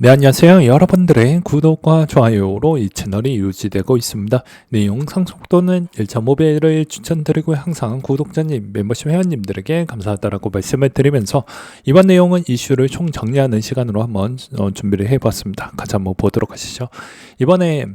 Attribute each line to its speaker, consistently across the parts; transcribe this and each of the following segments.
Speaker 1: 네, 안녕하세요. 여러분들의 구독과 좋아요로 이 채널이 유지되고 있습니다. 네, 영상 속도는 1.5배를 추천드리고 항상 구독자님, 멤버십 회원님들에게 감사하다라고 말씀을 드리면서 이번 내용은 이슈를 총 정리하는 시간으로 한번 준비를 해봤습니다. 같이 한번 보도록 하시죠. 이번에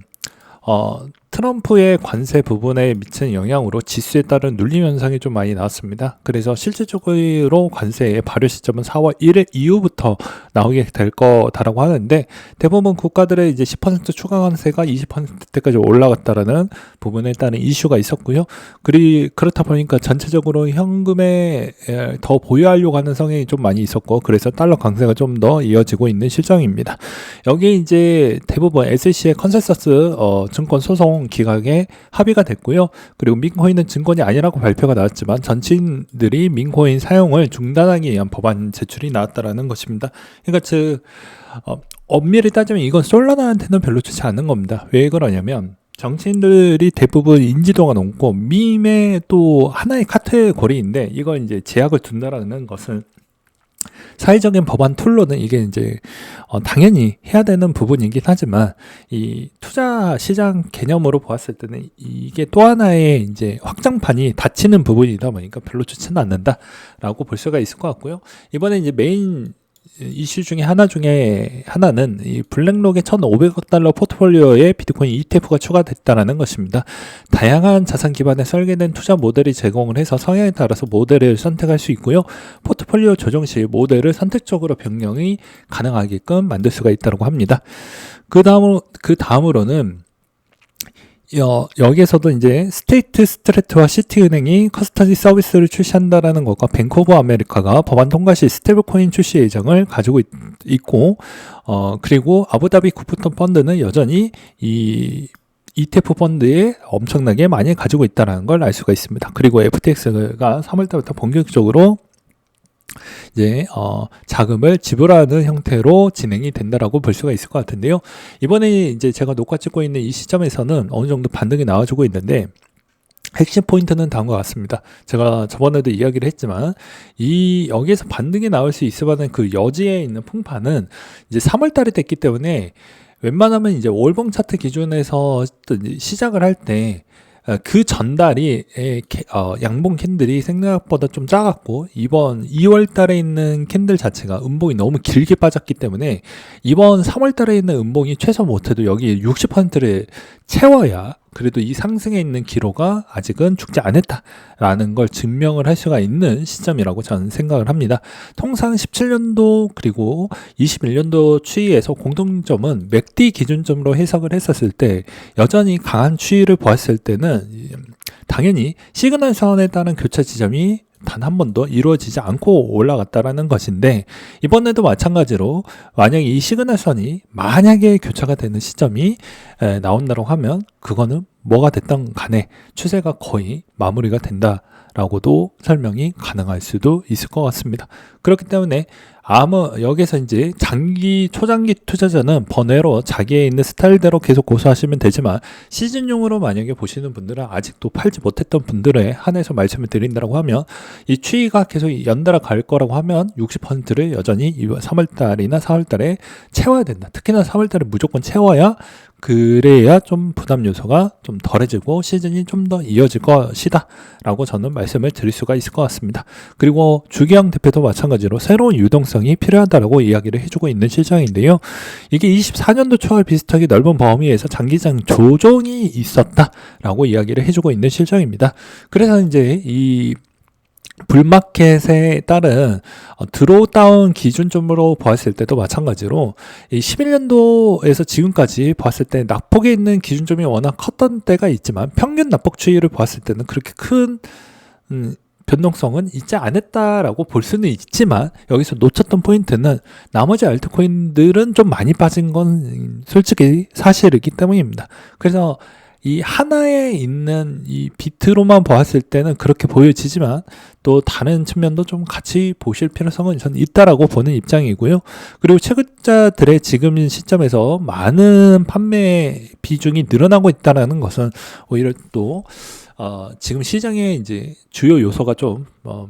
Speaker 1: 트럼프의 관세 부분에 미치는 영향으로 지수에 따른 눌림 현상이 좀 많이 나왔습니다. 그래서 실질적으로 관세의 발효 시점은 4월 1일 이후부터 나오게 될 거다라고 하는데, 대부분 국가들의 이제 10% 추가 관세가 20%대까지 올라갔다라는 부분에 따른 이슈가 있었고요. 그렇다 보니까 전체적으로 현금에 더 보유하려고 하는 성향이 좀 많이 있었고, 그래서 달러 강세가 좀 더 이어지고 있는 실정입니다. 여기 이제 대부분 SEC의 컨센서스 증권 소송 기각에 합의가 됐고요. 그리고 민코인은 증권이 아니라고 발표가 나왔지만 전체인들이 민코인 사용을 중단하기 위한 법안 제출이 나왔다라는 것입니다. 그러니까 엄밀히 따지면 이건 솔라나한테는 별로 좋지 않은 겁니다. 왜 그러냐면 정치인들이 대부분 인지도가 높고 밈의 또 하나의 카테고리인데, 이걸 이제 제약을 둔다라는 것은 사회적인 법안 툴로는 이게 이제 당연히 해야 되는 부분이긴 하지만, 이 투자 시장 개념으로 보았을 때는 이게 또 하나의 이제 확장판이 닫히는 부분이다 보니까 별로 좋지는 않는다라고 볼 수가 있을 것 같고요. 이번에 이제 메인 이슈 중에 하나는 이 블랙록의 1,500억 달러 포트폴리오에 비트코인 ETF가 추가됐다는 것입니다. 다양한 자산 기반에 설계된 투자 모델이 제공을 해서 성향에 따라서 모델을 선택할 수 있고요. 포트폴리오 조정 시 모델을 선택적으로 변경이 가능하게끔 만들 수가 있다고 합니다. 그 다음으로는 여기에서도 이제 스테이트 스트레트와 시티은행이 커스터디 서비스를 출시한다라는 것과 뱅크 오브 아메리카가 법안 통과 시 스테이블코인 출시 예정을 가지고 있고, 그리고 아부다비 쿠프톤 펀드는 여전히 이 ETF 펀드에 엄청나게 많이 가지고 있다는 걸 알 수가 있습니다. 그리고 FTX가 3월달부터 본격적으로 이제 자금을 지불하는 형태로 진행이 된다라고 볼 수가 있을 것 같은데요. 이번에 이제 제가 녹화 찍고 있는 이 시점에서는 어느 정도 반등이 나와주고 있는데, 핵심 포인트는 다음과 같습니다. 제가 저번에도 이야기를 했지만 여기에서 반등이 나올 수 있을 만한 그 여지에 있는 풍파는 이제 3월달이 됐기 때문에 웬만하면 이제 월봉 차트 기준에서 시작을 할 때 그 전달이 양봉 캔들이 생각보다 좀 작았고, 이번 2월 달에 있는 캔들 자체가 음봉이 너무 길게 빠졌기 때문에 이번 3월 달에 있는 음봉이 최소 못해도 여기 60%를 채워야 그래도 이 상승에 있는 기로가 아직은 죽지 않았다라는 걸 증명을 할 수가 있는 시점이라고 저는 생각을 합니다. 통상 17년도 그리고 21년도 추이에서 공통점은 맥디 기준점으로 해석을 했었을 때 여전히 강한 추이를 보았을 때는 당연히 시그널 선에 따른 교차 지점이 단 한 번도 이루어지지 않고 올라갔다라는 것인데, 이번에도 마찬가지로 만약에 이 시그널선이 만약에 교차가 되는 시점이 나온다고 하면 그거는 뭐가 됐든 간에 추세가 거의 마무리가 된다라고도 설명이 가능할 수도 있을 것 같습니다. 그렇기 때문에 여기서 이제 초장기 투자자는 번외로 자기의 있는 스타일대로 계속 고수하시면 되지만, 시즌용으로 만약에 보시는 분들은 아직도 팔지 못했던 분들에 한해서 말씀을 드린다고 하면, 이 추이가 계속 연달아 갈 거라고 하면 60%를 여전히 3월달이나 4월달에 채워야 된다. 특히나 3월달에 무조건 채워야 그래야 좀 부담 요소가 좀 덜해지고 시즌이 좀 더 이어질 것이다 라고 저는 말씀을 드릴 수가 있을 것 같습니다. 그리고 주기영 대표도 마찬가지로 새로운 유동성이 필요하다라고 이야기를 해주고 있는 실정인데요. 이게 24년도 초와 비슷하게 넓은 범위에서 장기적 조정이 있었다라고 이야기를 해주고 있는 실정입니다. 그래서 이제 이 불마켓에 따른 드로우다운 기준점으로 보았을 때도 마찬가지로 이 11년도에서 지금까지 보았을 때 낙폭에 있는 기준점이 워낙 컸던 때가 있지만, 평균 낙폭 추이를 보았을 때는 그렇게 큰 변동성은 있지 않았다라고 볼 수는 있지만, 여기서 놓쳤던 포인트는 나머지 알트코인들은 좀 많이 빠진 건 솔직히 사실이기 때문입니다. 그래서 이 하나에 있는 이 비트로만 보았을 때는 그렇게 보여지지만, 또 다른 측면도 좀 같이 보실 필요성은 저는 있다라고 보는 입장이고요. 그리고 채굴자들의 지금 시점에서 많은 판매 비중이 늘어나고 있다는 것은 오히려 또 지금 시장의 이제 주요 요소가 좀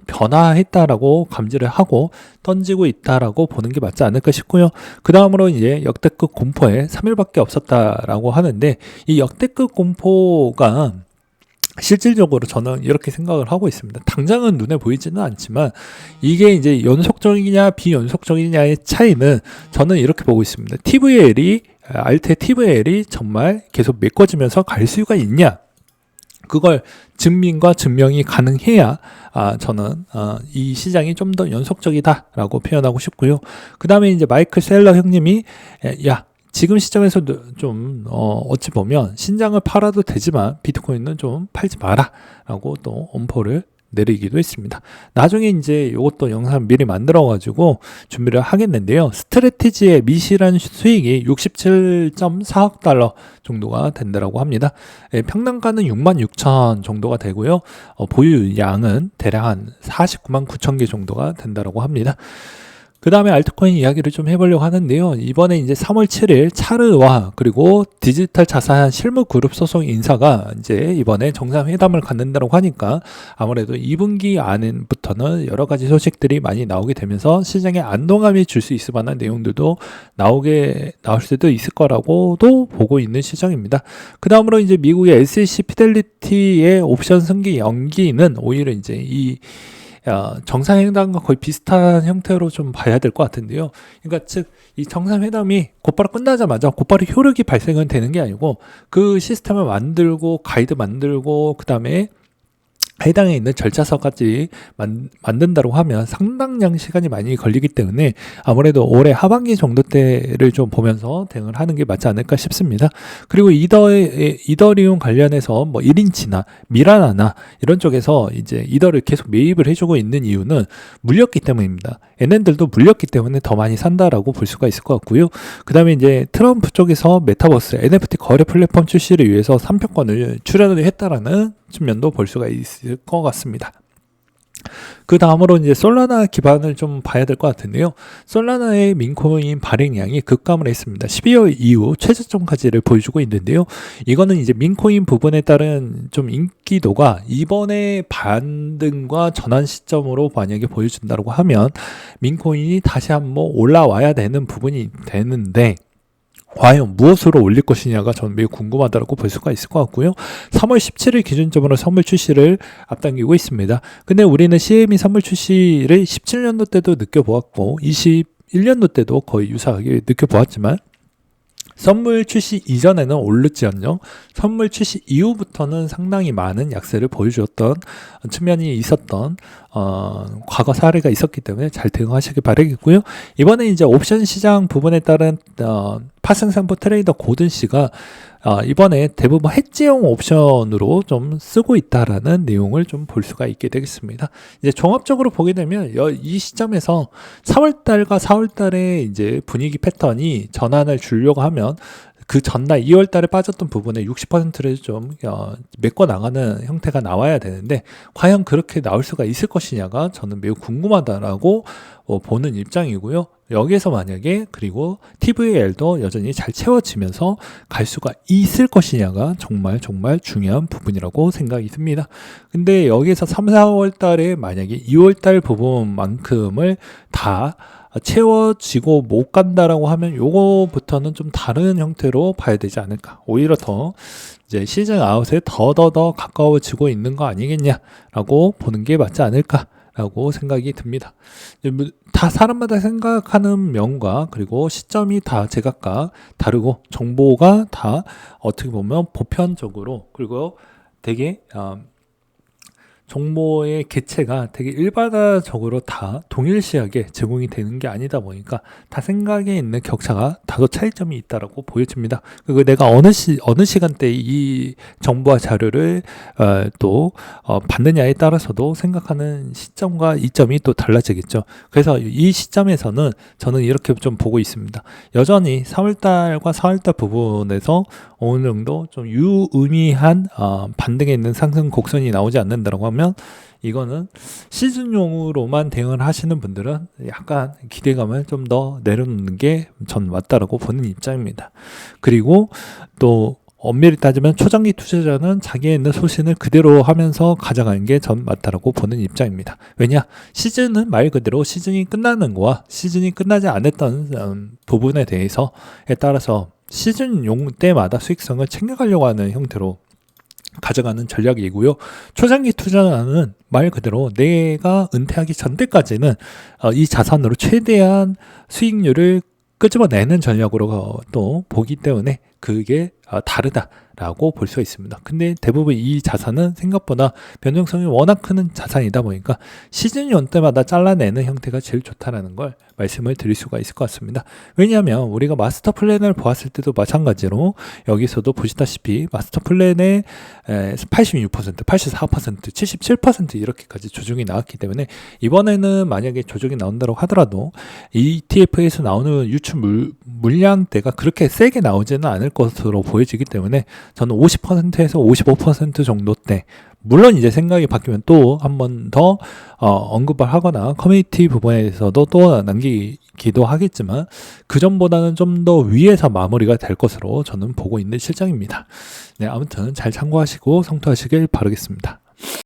Speaker 1: 변화했다라고 감지를 하고 던지고 있다라고 보는 게 맞지 않을까 싶고요. 그 다음으로 이제 역대급 공포에 3일밖에 없었다라고 하는데, 이 역대급 공포가 실질적으로 저는 이렇게 생각을 하고 있습니다. 당장은 눈에 보이지는 않지만 이게 이제 연속적이냐 비연속적이냐의 차이는 저는 이렇게 보고 있습니다. TVL이 알테 TVL이 정말 계속 메꿔지면서 갈 수가 있냐, 그걸 증명과 증명이 가능해야 저는 이 시장이 좀 더 연속적이다라고 표현하고 싶고요. 그 다음에 이제 마이클 셀러 형님이 야, 지금 시점에서도 좀 어찌 보면 신장을 팔아도 되지만 비트코인은 좀 팔지 마라 라고 또 엄포를 내리기도 했습니다. 나중에 이제 이것도 영상 미리 만들어 가지고 준비를 하겠는데요. 스트래티지의 미실한 수익이 67.4억 달러 정도가 된다고 합니다. 평당가는 66,000 정도가 되고요. 보유 양은 대략 한 49만 9천 개 정도가 된다고 합니다. 그 다음에 알트코인 이야기를 좀 해보려고 하는데요. 이번에 이제 3월 7일 차르와 그리고 디지털 자산 실무 그룹 소속 인사가 이제 이번에 정상회담을 갖는다고 하니까 아무래도 2분기 안부터는 여러 가지 소식들이 많이 나오게 되면서 시장에 안동감이 줄 수 있을 만한 내용들도 나올 수도 있을 거라고도 보고 있는 시장입니다. 그 다음으로 이제 미국의 SEC 피델리티의 옵션 승계 연기는 오히려 이제 이 정상회담과 거의 비슷한 형태로 좀 봐야 될 것 같은데요. 그러니까 즉 이 정상회담이 곧바로 끝나자마자 곧바로 효력이 발생은 되는 게 아니고 그 시스템을 만들고 가이드 만들고 그 다음에 해당에 있는 절차서까지 만든다고 하면 상당량 시간이 많이 걸리기 때문에 아무래도 올해 하반기 정도 때를 좀 보면서 대응을 하는 게 맞지 않을까 싶습니다. 그리고 이더리움 관련해서 뭐 1인치나 미라나나 이런 쪽에서 이제 이더를 계속 매입을 해주고 있는 이유는 물렸기 때문입니다. 얘네들도 물렸기 때문에 더 많이 산다라고 볼 수가 있을 것 같고요. 그 다음에 이제 트럼프 쪽에서 메타버스 NFT 거래 플랫폼 출시를 위해서 3편권을 출연을 했다라는 측면도 볼 수가 있을 것 같습니다. 그 다음으로 이제 솔라나 기반을 좀 봐야 될 것 같은데요. 솔라나의 민코인 발행량이 급감을 했습니다. 12월 이후 최저점까지를 보여주고 있는데요. 이거는 이제 민코인 부분에 따른 좀 인기도가 이번에 반등과 전환 시점으로 만약에 보여준다고 하면 민코인이 다시 한번 올라와야 되는 부분이 되는데 과연 무엇으로 올릴 것이냐가 저는 매우 궁금하다고 볼 수가 있을 것 같고요. 3월 17일 기준점으로 선물 출시를 앞당기고 있습니다. 근데 우리는 CME 선물 출시를 17년도 때도 느껴보았고 21년도 때도 거의 유사하게 느껴보았지만 선물 출시 이전에는 오르지언정 선물 출시 이후부터는 상당히 많은 약세를 보여주었던 측면이 있었던 과거 사례가 있었기 때문에 잘 대응하시길 바라겠고요. 이번에 이제 옵션 시장 부분에 따른 파생상품 트레이더 고든 씨가 이번에 대부분 해지형 옵션으로 좀 쓰고 있다라는 내용을 좀 볼 수가 있게 되겠습니다. 이제 종합적으로 보게 되면 이 시점에서 4월달과 4월달의 이제 분위기 패턴이 전환을 주려고 하면 그 전날 2월 달에 빠졌던 부분에 60%를 좀 메꿔 나가는 형태가 나와야 되는데 과연 그렇게 나올 수가 있을 것이냐가 저는 매우 궁금하다라고 보는 입장이고요. 여기에서 만약에 그리고 TVL도 여전히 잘 채워지면서 갈 수가 있을 것이냐가 정말 중요한 부분이라고 생각이 듭니다. 근데 여기에서 3, 4월 달에 만약에 2월 달 부분만큼을 다 채워지고 못 간다라고 하면 요거부터는 좀 다른 형태로 봐야 되지 않을까. 오히려 더 이제 시즌 아웃에 더 가까워지고 있는 거 아니겠냐라고 보는 게 맞지 않을까라고 생각이 듭니다. 다 사람마다 생각하는 면과 그리고 시점이 다 제각각 다르고 정보가 다 어떻게 보면 보편적으로 그리고 되게 정보의 개체가 되게 일반화적으로 다 동일시하게 제공이 되는 게 아니다 보니까 다 생각에 있는 격차가 다소 차이점이 있다라고 보여집니다. 그리고 내가 어느 시간대에 이 정보와 자료를 받느냐에 따라서도 생각하는 시점과 이점이 또 달라지겠죠. 그래서 이 시점에서는 저는 이렇게 좀 보고 있습니다. 여전히 3월달과 4월달 부분에서 어느 정도 좀 유의미한 반등에 있는 상승 곡선이 나오지 않는다고 하면 이거는 시즌용으로만 대응을 하시는 분들은 약간 기대감을 좀 더 내려놓는 게 전 맞다라고 보는 입장입니다. 그리고 또 엄밀히 따지면 초장기 투자자는 자기에 있는 소신을 그대로 하면서 가져가는 게 전 맞다라고 보는 입장입니다. 왜냐? 시즌은 말 그대로 시즌이 끝나는 거와 시즌이 끝나지 않았던 부분에 대해서에 따라서 시즌용 때마다 수익성을 챙겨가려고 하는 형태로 가져가는 전략이고요. 초장기 투자는 말 그대로 내가 은퇴하기 전때까지는 이 자산으로 최대한 수익률을 끄집어내는 전략으로 또 보기 때문에 그게 다르다라고 볼 수가 있습니다. 근데 대부분 이 자산은 생각보다 변동성이 워낙 큰 자산이다 보니까 시즌 연 때마다 잘라내는 형태가 제일 좋다라는 걸 말씀을 드릴 수가 있을 것 같습니다. 왜냐하면 우리가 마스터 플랜을 보았을 때도 마찬가지로 여기서도 보시다시피 마스터 플랜의 86%, 84%, 77% 이렇게까지 조정이 나왔기 때문에 이번에는 만약에 조정이 나온다고 하더라도 ETF에서 나오는 유출 물량대가 그렇게 세게 나오지는 않을 것으로 보여지기 때문에 저는 50%에서 55% 정도대, 물론 이제 생각이 바뀌면 또 한 번 더 언급을 하거나 커뮤니티 부분에서도 또 남기기도 하겠지만 그 전보다는 좀 더 위에서 마무리가 될 것으로 저는 보고 있는 실정입니다. 네, 아무튼 잘 참고하시고 성투하시길 바라겠습니다.